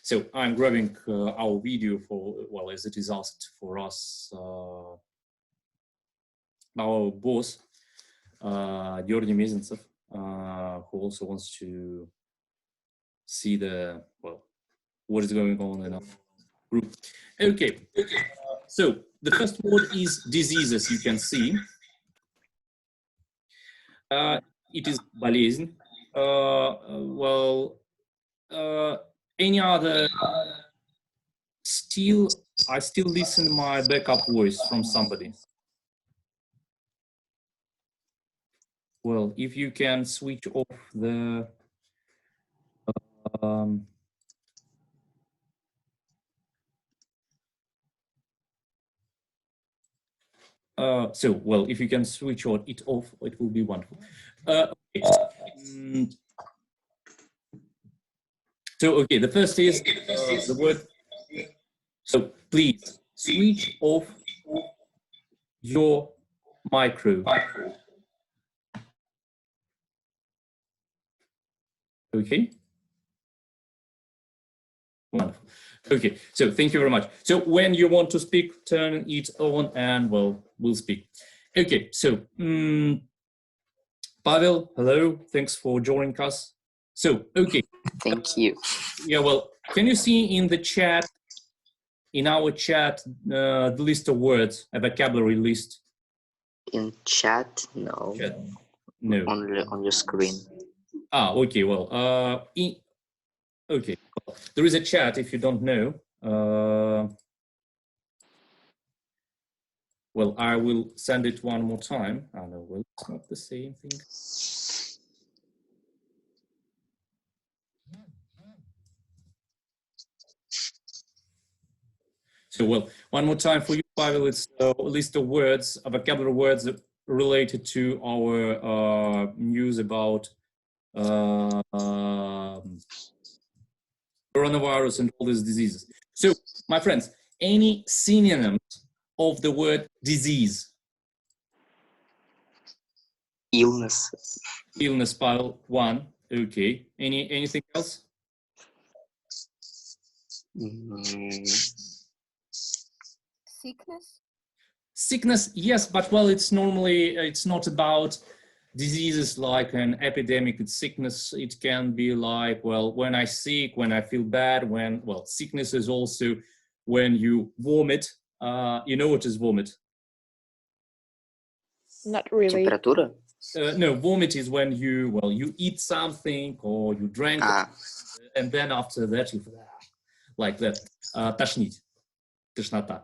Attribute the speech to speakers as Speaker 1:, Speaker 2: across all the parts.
Speaker 1: So I'm grabbing our video for, well, as it is asked for us, our boss, Георгий Филатов, who also wants to see the, well, what is going on in our group. Okay, so the first word is disease, as you can see. It is болезнь. Well, any other, I still listen my backup voice from somebody. Well, if you can switch off the well, if you can switch it off, it will be wonderful. Okay. So, okay, the first is the word. So, please switch off your micro. Okay. Wonderful. Okay, so thank you very much. So when you want to speak, turn it on and, well, we'll speak. Okay, so Pavel, hello, thanks for joining us. So, okay.
Speaker 2: Thank you.
Speaker 1: Yeah, well, can you see in the chat, in our chat, the list of words, a vocabulary list?
Speaker 2: In chat, no.
Speaker 1: Chat. No.
Speaker 2: Only on your screen.
Speaker 1: Ah, okay, well, okay, well, there is a chat if you don't know. Well, I will send it one more time. I know, well, it's not the same thing. So, well, one more time for you, Pavel, it's a list of words, vocabulary words related to our news about coronavirus and all these diseases. So, my friends, any synonyms of the word disease?
Speaker 2: Illness.
Speaker 1: Illness, Pavel, one. Okay. Anything else?
Speaker 3: Sickness? Sickness,
Speaker 1: yes, but well, it's normally, it's not about diseases like an epidemic. It's sickness. It can be like, well, when I sick, when I feel bad, when, well, sickness is also when you vomit. You know what is vomit?
Speaker 3: Not really.
Speaker 2: Temperatura?
Speaker 1: No, vomit is when you, well, you eat something or you drank, and then after that you, like that, тошнить, тошнота.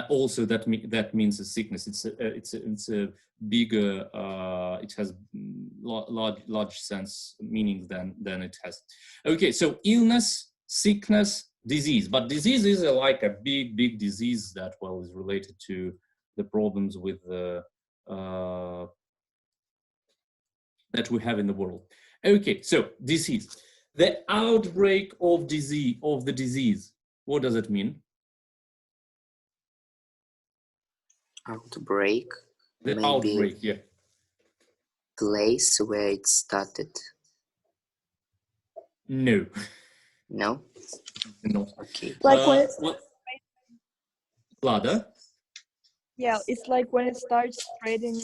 Speaker 1: Also, that means a sickness. It's a bigger. It has large sense meaning than it has. Okay, so illness, sickness, disease. But disease is like a big disease that, well, is related to the problems with the that we have in the world. Okay, so disease. The outbreak of the disease. What does it mean?
Speaker 2: Outbreak.
Speaker 1: The
Speaker 2: maybe
Speaker 1: outbreak, yeah.
Speaker 2: Place where it started.
Speaker 1: No.
Speaker 2: No?
Speaker 1: No.
Speaker 2: Okay.
Speaker 3: Like when
Speaker 1: Lada?
Speaker 3: Yeah, it's like when it starts spreading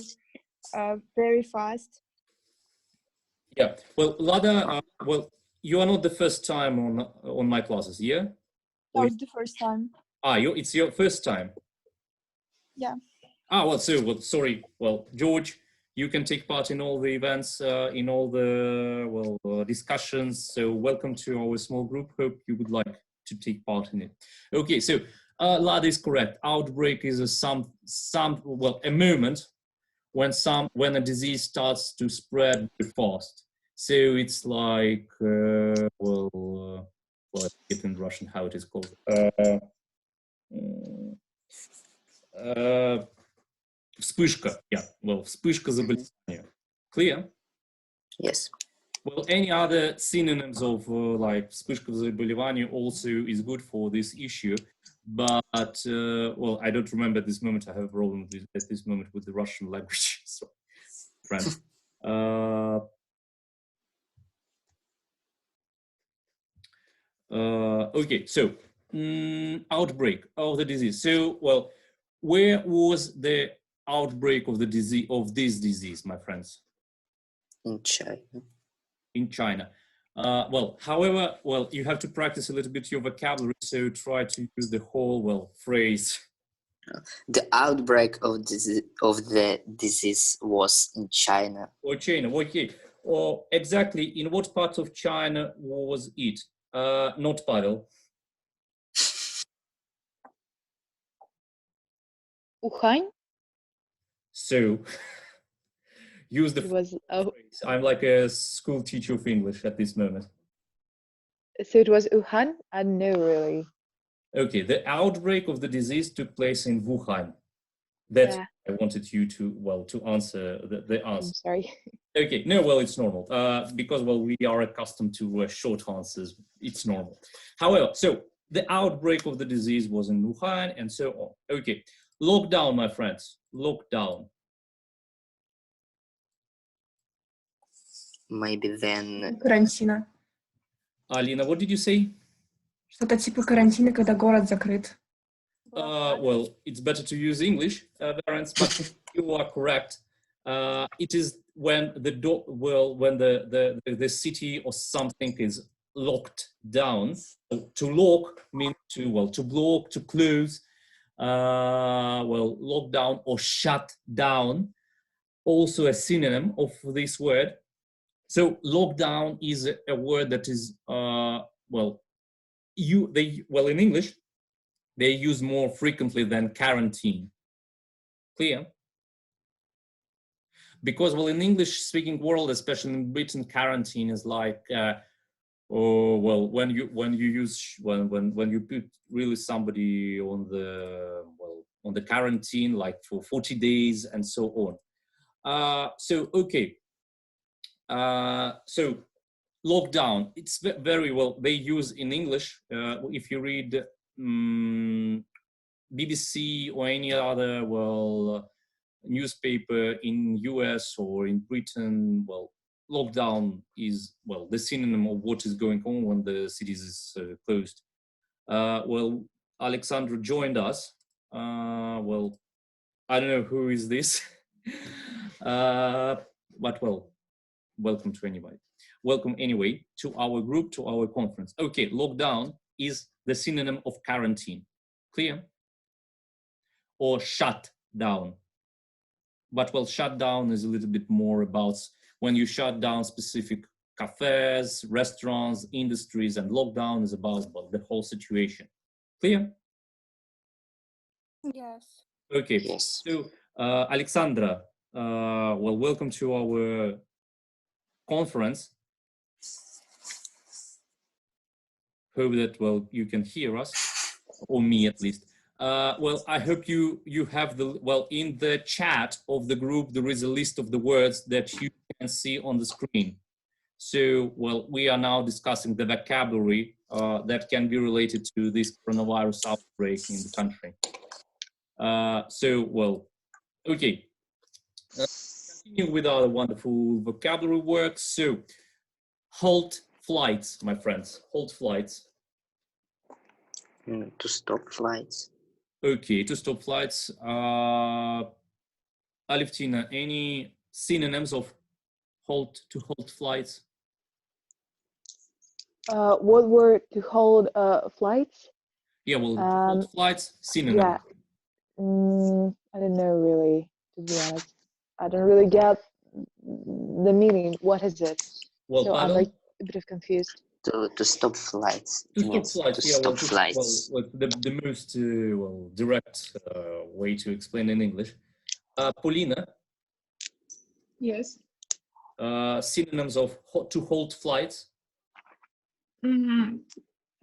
Speaker 3: very fast.
Speaker 1: Yeah. Well, Lada, well, you are not the first time on my classes, yeah?
Speaker 3: That was the first time.
Speaker 1: Ah, it's your first time?
Speaker 3: Yeah.
Speaker 1: Ah, well, so, well, sorry. Well, George, you can take part in all the events, in all the, well, discussions. So welcome to our small group. Hope you would like to take part in it. Okay, so Lada is correct. Outbreak is a moment when a disease starts to spread very fast. So it's like, well, it's in Russian how it is called. Вспышка, yeah, well, вспышка заболевания. Clear?
Speaker 2: Yes.
Speaker 1: Well, any other synonyms of like вспышка заболевания also is good for this issue, but well, I don't remember at this moment. I have a problem at this moment with the Russian language. So, friends. Okay, so outbreak of the disease. So, well, where was the outbreak of the disease, of this disease, my friends?
Speaker 2: In China.
Speaker 1: In China. Well, however, well, you have to practice a little bit your vocabulary, so try to use the whole, well, phrase.
Speaker 2: The outbreak of the disease was in China.
Speaker 1: Or China, okay. Or exactly, in what part of China was it? Not Pavel.
Speaker 4: Wuhan?
Speaker 1: So, use the
Speaker 4: It was,
Speaker 1: phrase. I'm like a school teacher of English at this moment.
Speaker 4: so it was Wuhan? I don't know really.
Speaker 1: Okay, the outbreak of the disease took place in Wuhan. That's
Speaker 4: Yeah.
Speaker 1: I wanted you to, well, to answer the
Speaker 4: I'm
Speaker 1: answer.
Speaker 4: sorry.
Speaker 1: Okay, no, well, it's normal. Because, well, we are accustomed to short answers. It's normal. However, so the outbreak of the disease was in Wuhan and so on. Okay, lockdown, my friends, lockdown.
Speaker 2: Maybe then
Speaker 5: Карантина.
Speaker 1: Alina, what did you say?
Speaker 5: Что-то типа карантина, когда город закрыт.
Speaker 1: Well, it's better to use English variants, but you are correct. It is when the city or something is locked down. To lock means to block, to close. Well, lock down or shut down, also a synonym of this word. So lockdown is a word that is in English they use more frequently than quarantine. Clear? Because, well, in English-speaking world, especially in Britain, quarantine is like, when you put really somebody on the quarantine, like for 40 days and so on. So lockdown. It's very well. They use in English. If you read BBC or any other newspaper in US or in Britain, well, lockdown is the synonym of what is going on when the cities is closed. Well, Alexandra joined us. Well, I don't know who is this, but well, welcome to anybody. Welcome anyway to our group, to our conference. Okay, lockdown is the synonym of quarantine. Clear? Or shut down. But well, shut down is a little bit more about when you shut down specific cafes, restaurants, industries, and lockdown is about the whole situation. Clear?
Speaker 3: Yes.
Speaker 1: Okay.
Speaker 2: yes.
Speaker 1: So, Alexandra, well, welcome to our conference. Hope that, well, you can hear us, or me at least. Well, I hope you have in the chat of the group, there is a list of the words that you can see on the screen. So, well, we are now discussing the vocabulary that can be related to this coronavirus outbreak in the country. Okay. Continue with our wonderful vocabulary work. So, halt flights, my friends, halt flights.
Speaker 2: To stop flights.
Speaker 1: Okay, to stop flights. Alevtina, any synonyms of halt flights?
Speaker 4: What were to hold flights?
Speaker 1: Yeah, well, halt flights, synonym.
Speaker 4: Yeah. I don't know really, to be honest. I don't really get the meaning. What is it?
Speaker 1: Well,
Speaker 4: so I'm like a bit confused.
Speaker 2: To stop flights.
Speaker 1: To stop flights.
Speaker 2: Well,
Speaker 1: the most direct way to explain in English. Paulina.
Speaker 5: Yes.
Speaker 1: Synonyms of to hold flights.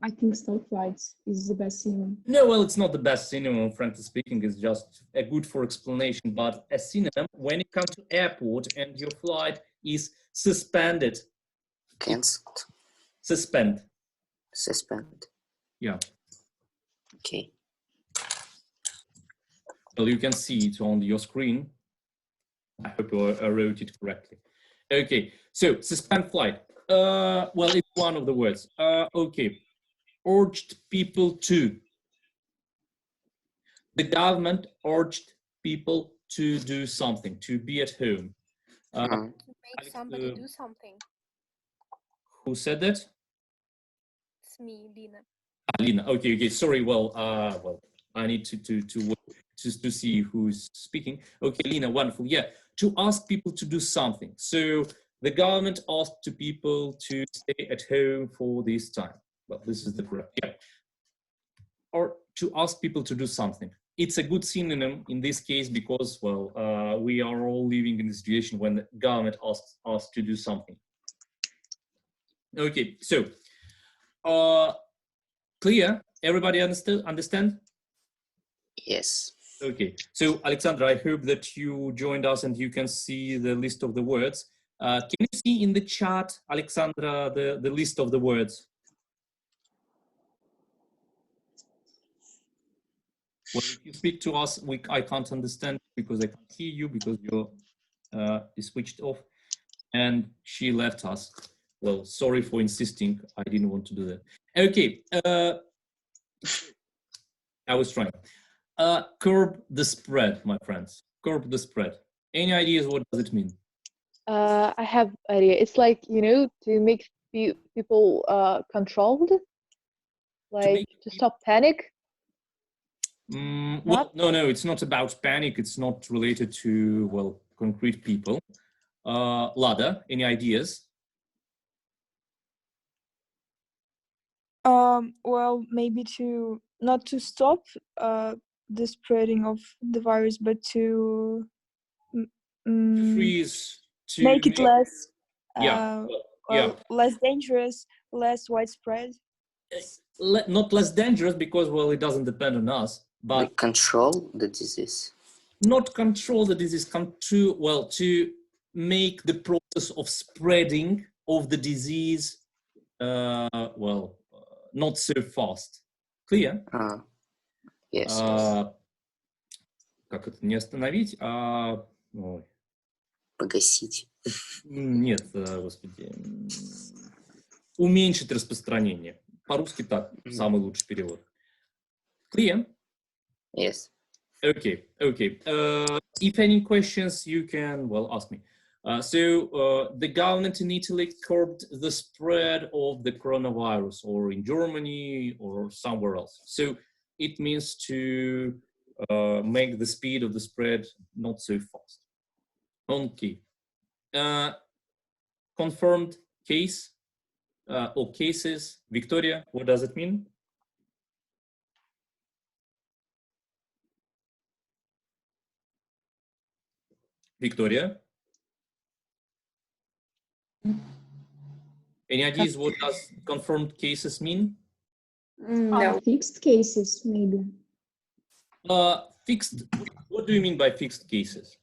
Speaker 5: I think stop flights is the best synonym.
Speaker 1: No, well, it's not the best synonym, frankly speaking. It's just a good for explanation. But a synonym, when you come to airport and your flight is suspended.
Speaker 2: Cancelled.
Speaker 1: Suspend. Yeah.
Speaker 2: Okay.
Speaker 1: Well, you can see it on your screen. I hope I wrote it correctly. Okay, so suspend flight. Well, it's one of the words. Okay, urged people to. The government urged people to do something, to be at home.
Speaker 6: To make somebody do something.
Speaker 1: Who said that?
Speaker 6: It's me, Lina.
Speaker 1: Lina. Okay. Sorry. Well, I need to see who's speaking. Okay, Lina. Wonderful. Yeah, to ask people to do something. So the government asked to people to stay at home for this time. Well, this is the correct. Yeah. Or to ask people to do something. It's a good synonym in this case because, well, we are all living in a situation when the government asks us to do something. Okay, so clear? Everybody understand?
Speaker 2: Yes.
Speaker 1: Okay, so Alexandra, I hope that you joined us and you can see the list of the words. Can you see in the chat, Alexandra, the list of the words? Well, if you speak to us, I can't understand because I can't hear you because you're switched off, and she left us. Well, sorry for insisting. I didn't want to do that. Okay, I was trying. Curb the spread, my friends. Curb the spread. Any ideas what does it mean?
Speaker 4: I have idea. It's like, you know, to make people controlled, like to stop panic.
Speaker 1: Well, no, it's not about panic. It's not related to, well, concrete people. Lada, any ideas?
Speaker 3: Well, maybe not to stop the spreading of the virus, but to
Speaker 1: Freeze. To
Speaker 3: make it less,
Speaker 1: yeah,
Speaker 3: less dangerous, less widespread.
Speaker 1: Not less dangerous because, well, it doesn't depend on us, but
Speaker 2: Like control the disease.
Speaker 1: Not control the disease, to make the process of spreading of the disease, not so fast. Clear?
Speaker 2: Yes.
Speaker 1: Как это не остановить,
Speaker 2: Погасить.
Speaker 1: Нет, господи. Уменьшить распространение. По-русски так, самый лучший перевод. Clear?
Speaker 2: Yes.
Speaker 1: Okay. If any questions, you can, ask me. The government in Italy curbed the spread of the coronavirus, or in Germany or somewhere else. So it means to make the speed of the spread not so fast. Okay. Confirmed case or cases. Victoria, what does it mean? Victoria? Any ideas what does confirmed cases mean?
Speaker 5: No. Fixed cases, maybe.
Speaker 1: Fixed, what do you mean by fixed cases?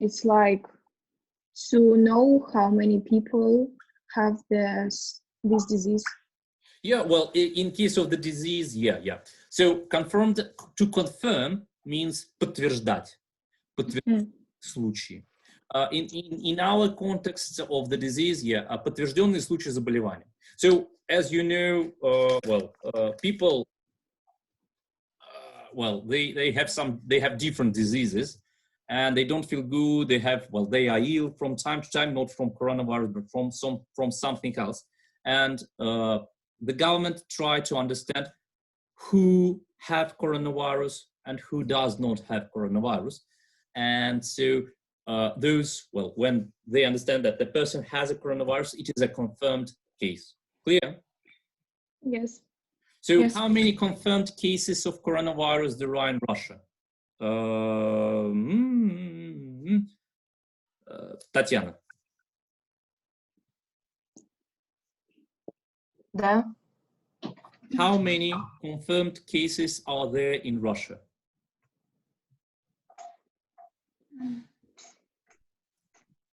Speaker 5: It's like to know how many people have this disease.
Speaker 1: Yeah, well, in case of the disease, yeah. So confirmed, to confirm means подтверждать. Случаи. In our context of the disease, подтвержденные случаи заболевания. So, as you know, people, they have different diseases, and they don't feel good. They are ill from time to time, not from coronavirus, but from something else. And the government try to understand who have coronavirus and who does not have coronavirus. And so when they understand that the person has a coronavirus, it is a confirmed case. Clear?
Speaker 5: Yes.
Speaker 1: So
Speaker 5: yes.
Speaker 1: How many confirmed cases of coronavirus there are in Russia? Tatiana.
Speaker 7: Да.
Speaker 1: How many confirmed cases are there in Russia?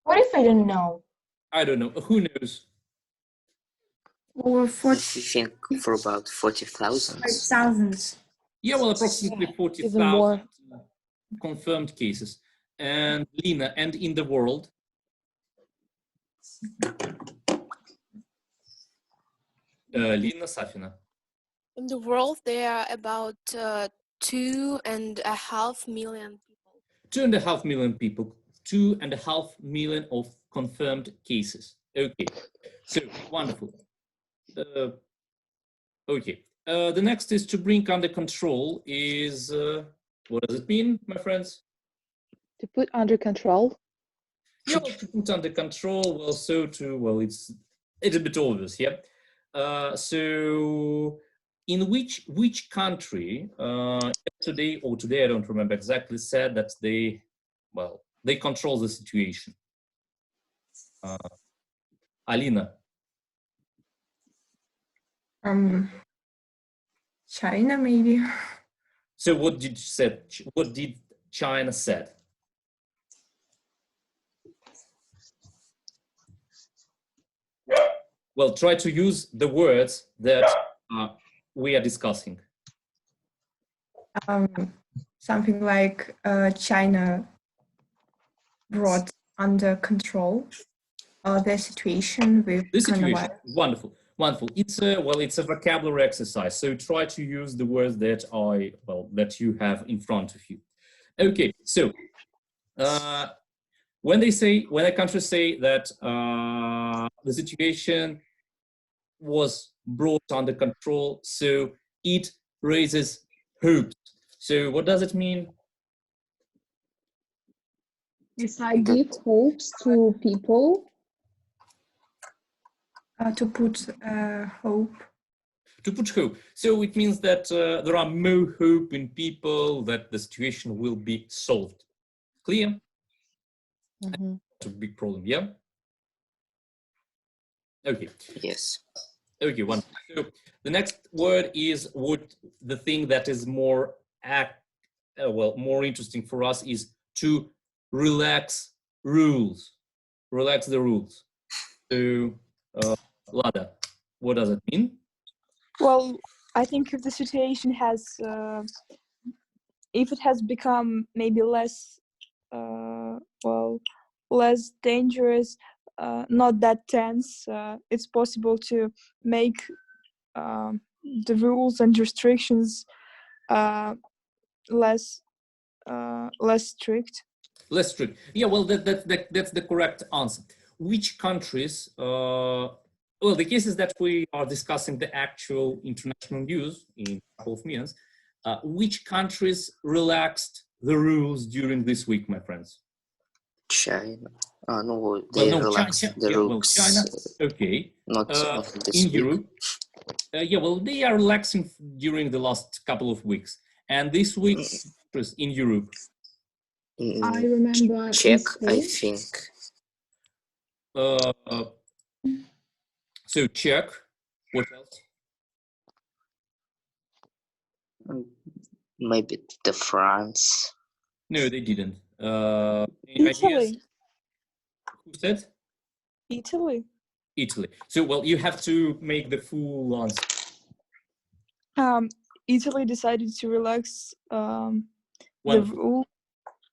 Speaker 7: What if I don't know?
Speaker 1: I don't know. Who knows?
Speaker 5: Over
Speaker 2: I think for about 40,000.
Speaker 5: thousands.
Speaker 1: Yeah, approximately 40,000 confirmed cases. And Lina, and in the world? Lina, Safina.
Speaker 6: In the world, there are about 2.5 million people.
Speaker 1: 2.5 million people. 2.5 million of confirmed cases. Okay, so wonderful. Okay, the next is to bring under control is, what does it mean, my friends?
Speaker 4: To put under control.
Speaker 1: Yeah, well, to put under control, well, so to, well, it's a bit obvious, yeah? So, in which country, today, I don't remember exactly, said that they, well, they control the situation? Alina?
Speaker 7: China, maybe.
Speaker 1: So what did China said? Well, try to use the words that we are discussing.
Speaker 7: Something like China brought under control the situation with coronavirus.
Speaker 1: Wonderful, wonderful. It's a vocabulary exercise. So try to use the words that that you have in front of you. Okay, so when a country say that the situation was brought under control, so it raises hopes. So what does it mean?
Speaker 5: It's like give hopes to people.
Speaker 7: To put hope.
Speaker 1: To put hope. So it means that there are more hope in people that the situation will be solved. Clear?
Speaker 4: Mm-hmm.
Speaker 1: It's a big problem, yeah? Okay.
Speaker 2: Yes.
Speaker 1: Okay, one. So the next word is the thing that is more more interesting for us is to relax rules. Relax the rules. So, Lada, what does it mean?
Speaker 3: Well, I think if the situation has, if it has become maybe less, less dangerous, not that tense, it's possible to make the rules and restrictions less strict.
Speaker 1: Less strict. Yeah, well, that's the correct answer. Which countries? Well, the cases that we are discussing the actual international news in a couple of minutes. Which countries relaxed the rules during this week, my friends?
Speaker 2: China. No, they relaxed the rules.
Speaker 1: China. Okay.
Speaker 2: Not this
Speaker 1: in
Speaker 2: week.
Speaker 1: Europe. Yeah, well, they are relaxing during the last couple of weeks, and this week in Europe.
Speaker 5: I remember
Speaker 2: Czech, I
Speaker 5: Spain.
Speaker 2: think.
Speaker 1: So Czech. What else?
Speaker 2: Maybe the France.
Speaker 1: No, they didn't.
Speaker 3: Italy.
Speaker 1: Who said?
Speaker 3: Italy.
Speaker 1: Italy. So, well, you have to make the full answer.
Speaker 3: Italy decided to relax the rule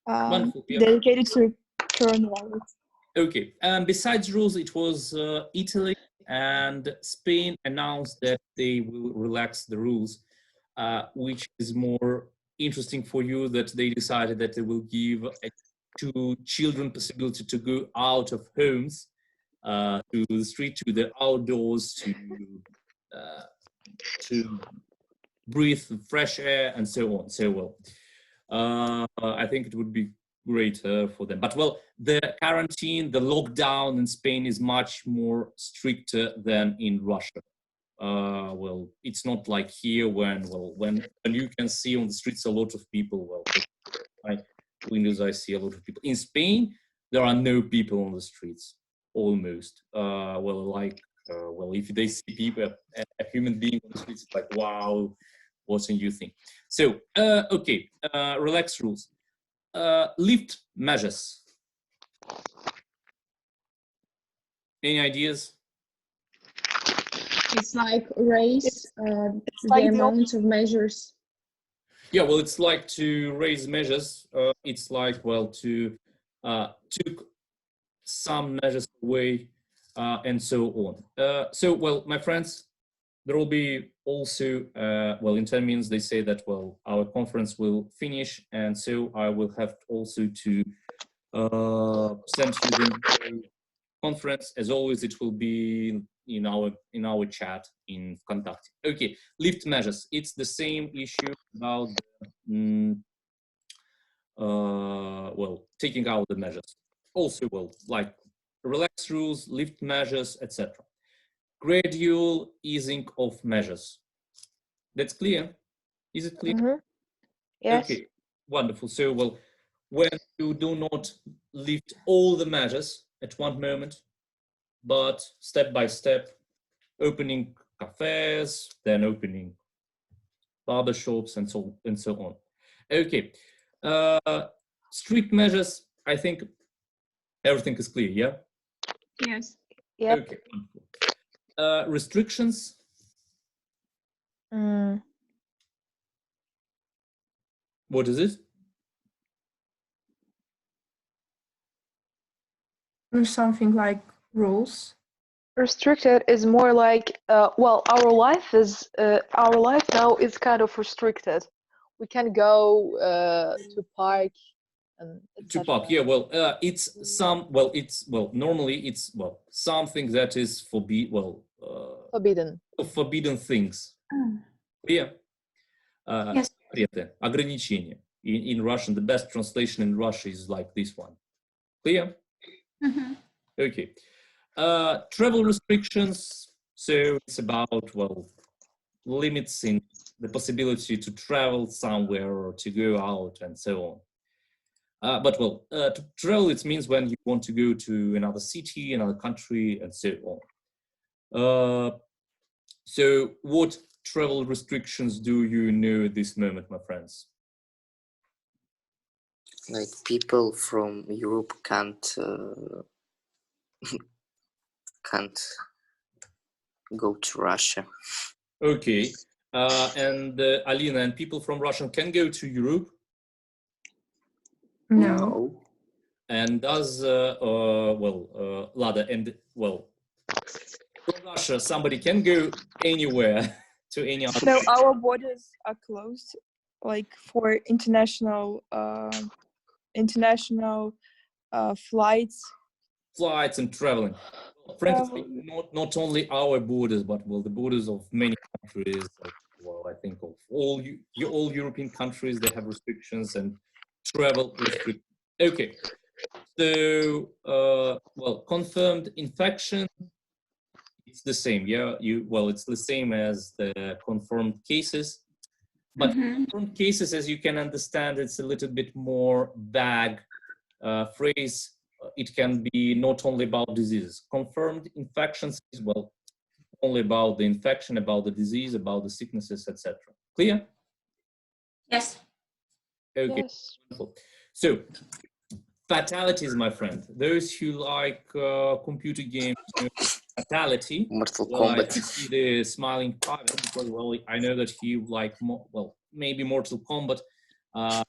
Speaker 1: yeah.
Speaker 3: dedicated to coronavirus.
Speaker 1: Okay. Besides rules, it was Italy and Spain announced that they will relax the rules, which is more interesting for you that they decided that they will give to children possibility to go out of homes, to the street, to the outdoors, to breathe fresh air and so on. So, well, I think it would be great for them. But, well, the quarantine, the lockdown in Spain is much more stricter than in Russia. Well, it's not like here when you can see on the streets a lot of people. Well, my windows, I see a lot of people. In Spain, there are no people on the streets, almost. Well, if they see people, a human being on the streets, it's like, wow, what's a new thing? So, okay, relaxed rules. Lift measures. Any ideas?
Speaker 5: It's like raise the amount of measures.
Speaker 1: Yeah, well, it's like to raise measures. It's like, well, to took some measures away and so on. So, well, my friends, there will be also, well, in 10 minutes they say that, well, our conference will finish, and so I will have also to send you the conference. As always, it will be in our chat in contact. Okay, lift measures. It's the same issue about well, taking out the measures. Also, well, like relaxed rules, lift measures, etc. Gradual easing of measures. That's clear? Is it clear?
Speaker 4: Mm-hmm. Yes.
Speaker 1: Okay, wonderful. So, well, when you do not lift all the measures at one moment, but step by step, opening cafes, then opening barber shops, and so on. Okay, strict measures. I think everything is clear. Yeah.
Speaker 5: Yes.
Speaker 4: Yep.
Speaker 1: Okay. Wonderful. Restrictions. What is it?
Speaker 7: There's something like rules.
Speaker 4: Restricted is more like, well, our life now is kind of restricted. We can go to park and
Speaker 1: to park. Yeah, well, normally it's something that is forbidden things. Yeah.
Speaker 5: Yes.
Speaker 1: Ограничения. In Russian, the best translation in Russia is like this one. Clear?
Speaker 5: Mm-hmm.
Speaker 1: Okay. Travel restrictions. So it's about, well, limits in the possibility to travel somewhere or to go out and so on. But well, to travel, it means when you want to go to another city, another country, and so on. So what travel restrictions do you know at this moment, my friends?
Speaker 2: Like people from Europe can't go to Russia.
Speaker 1: Okay. And Alina, and people from Russia can go to Europe?
Speaker 7: No.
Speaker 1: And does, Lada, and well, from Russia, somebody can go anywhere to any other.
Speaker 3: No, our borders are closed, like for international flights.
Speaker 1: Flights and traveling. Frankly, not only our borders, but well, the borders of many countries. Like, well, I think of all European countries, they have restrictions and travel restrictions. Okay. So, well, confirmed infection. It's the same, yeah. It's the same as the confirmed cases, but confirmed cases, as you can understand, it's a little bit more vague phrase. It can be not only about diseases. Confirmed infections is, well, only about the infection, about the disease, about the sicknesses, etc. Clear?
Speaker 5: Yes.
Speaker 1: Okay.
Speaker 4: Yes.
Speaker 1: Wonderful. So, fatalities, my friend. Those who like computer games, fatality.
Speaker 2: Mortal
Speaker 1: Well,
Speaker 2: Kombat.
Speaker 1: I see the smiling Pavel because, well, I know that he like maybe Mortal Kombat. A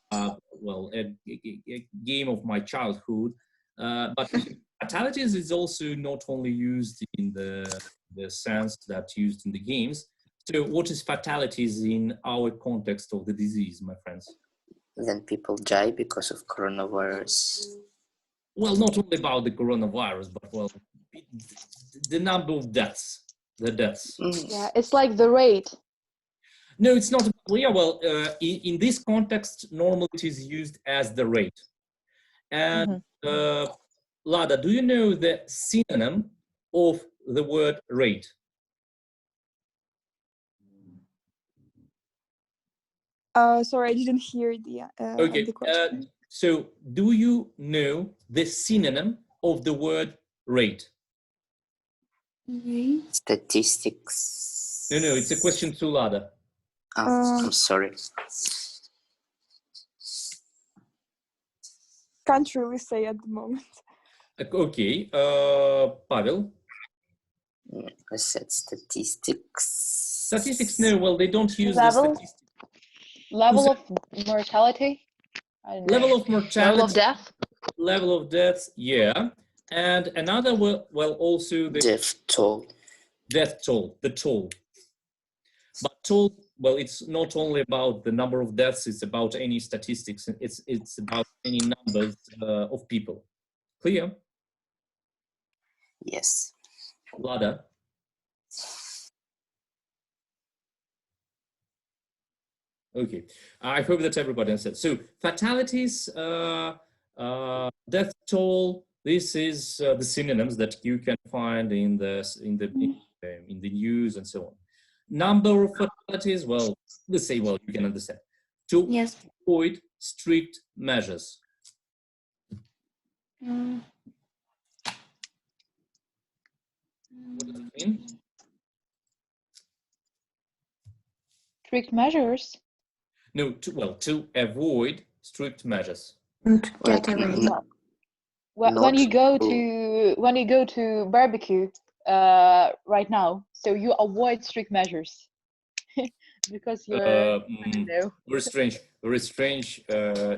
Speaker 1: game of my childhood. But fatalities is also not only used in the sense that used in the games. So, what is fatalities in our context of the disease, my friends?
Speaker 2: Then people die because of coronavirus.
Speaker 1: Well, not only about the coronavirus, but well, the number of deaths, the deaths.
Speaker 4: Yeah, it's like the rate.
Speaker 1: No, it's not. Yeah, well, in this context, normally it is used as the rate. And Lada, do you know the synonym of the word rate?
Speaker 3: Sorry, I didn't hear the question.
Speaker 1: So, do you know the synonym of the word rate?
Speaker 2: Statistics.
Speaker 1: No, it's a question to Lada.
Speaker 2: I'm sorry.
Speaker 3: Can't really say at the moment.
Speaker 1: Okay, Pavel?
Speaker 2: I said statistics.
Speaker 1: Statistics, no, well, they don't use the statistics.
Speaker 4: Level of mortality? I don't know.
Speaker 1: Level of mortality.
Speaker 4: Level of death?
Speaker 1: Level of death, yeah. And another, well, also the
Speaker 2: death toll.
Speaker 1: Death toll, the toll. But well, it's not only about the number of deaths, it's about any statistics, it's about any numbers of people. Clear?
Speaker 2: Yes.
Speaker 1: Lada? Okay, I hope that everybody understands. So fatalities, death toll, this is the synonyms that you can find in the news and so on. Number of fatalities, well, let's say, well, you can understand. To avoid strict measures. What does it mean?
Speaker 4: Strict measures?
Speaker 1: No, to avoid strict measures.
Speaker 2: Like,
Speaker 4: when you go to barbecue right now, so you avoid strict measures because you're
Speaker 1: very strange,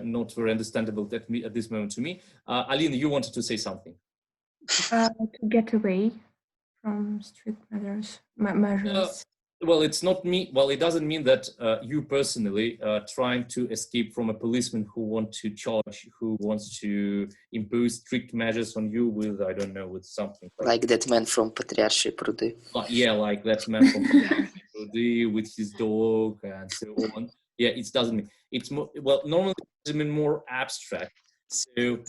Speaker 1: not very understandable at this moment to me. Aline, you wanted to say something.
Speaker 7: To get away from strict measures.
Speaker 1: Well, it's not me. Well, it doesn't mean that you personally trying to escape from a policeman who wants to charge, who wants to impose strict measures on you with, I don't know, with something.
Speaker 2: Like that man from Patriarchie Prudy.
Speaker 1: Yeah, like that man from Patriarchie Prudy with his dog and so on. Yeah, it doesn't mean, it's more, well, normally it's more abstract. So,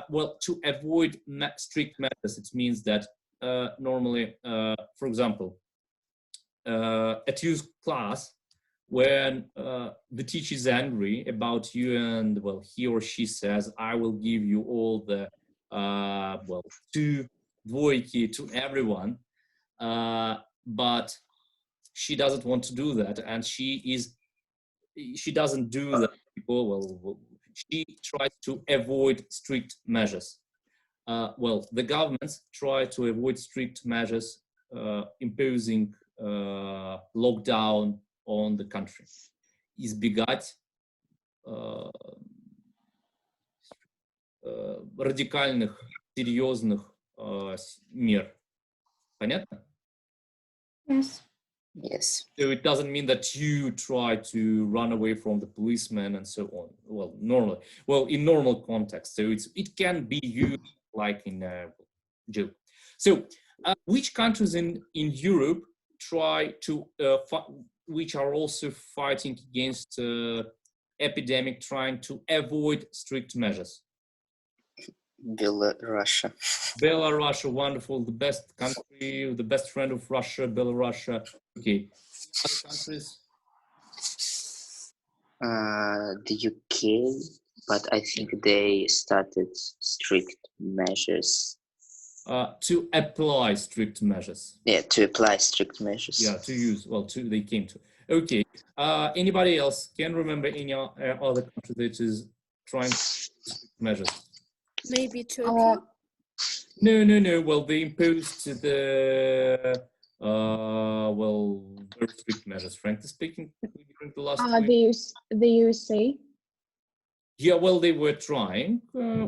Speaker 1: well, to avoid strict measures, it means that normally, for example, at your class, when the teacher is angry about you and, well, he or she says, I will give you all the, well, 2 dvojki to everyone, but she doesn't want to do that, and she doesn't do that because, well, she tries to avoid strict measures. Well, the governments try to avoid strict measures, imposing lockdown on the country. Избегать радикальных, серьезных мер. Понятно?
Speaker 7: Yes.
Speaker 2: Yes.
Speaker 1: So it doesn't mean that you try to run away from the policeman and so on. Well, normally, well, in normal context. So it can be used like in a joke. So which countries in Europe try to, which are also fighting against epidemic, trying to avoid strict measures?
Speaker 2: Belarus.
Speaker 1: Belarus, wonderful, the best country, the best friend of Russia, Belarus. Okay, other countries?
Speaker 2: The UK, but I think they started strict measures.
Speaker 1: To apply strict measures.
Speaker 2: Yeah, to apply strict measures.
Speaker 1: Yeah, to use, well, they came to. Okay, anybody else can remember any other country that is trying strict measures?
Speaker 6: Maybe Turkey.
Speaker 1: No. Well, they imposed the well, very strict measures. Frankly speaking, during the last week.
Speaker 5: The USA.
Speaker 1: Yeah, well, they were trying. They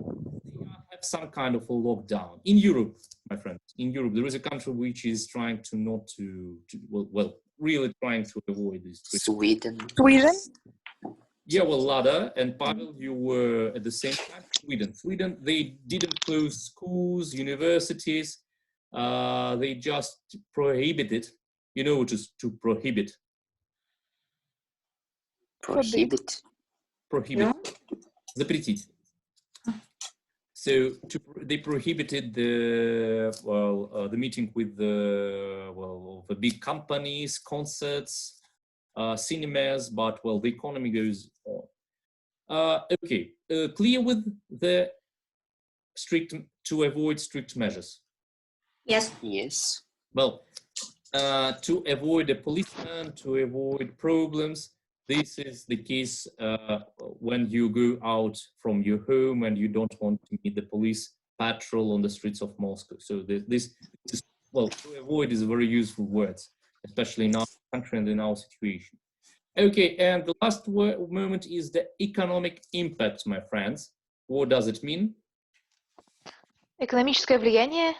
Speaker 1: have some kind of a lockdown in Europe, my friends. In Europe, there is a country which is trying to not to well, really trying to avoid this.
Speaker 2: Sweden.
Speaker 1: Yeah, well, Lada and Pavel, you were at the same time. Sweden, they didn't close schools, universities. They just prohibited. You know what is to prohibit?
Speaker 2: Prohibit.
Speaker 1: Prohibit. Запретить. So they prohibited the meeting with the big companies, concerts, cinemas, but well, the economy goes on. Okay, clear with the to avoid strict measures.
Speaker 2: Yes. Yes.
Speaker 1: Well, to avoid a policeman, to avoid problems. This is the case when you go out from your home and you don't want to meet the police patrol on the streets of Moscow. So this is, well, to avoid is a very useful word, especially in our country and in our situation. Okay, and the last moment is the economic impact, my friends. What does it mean?
Speaker 4: Экономическое влияние.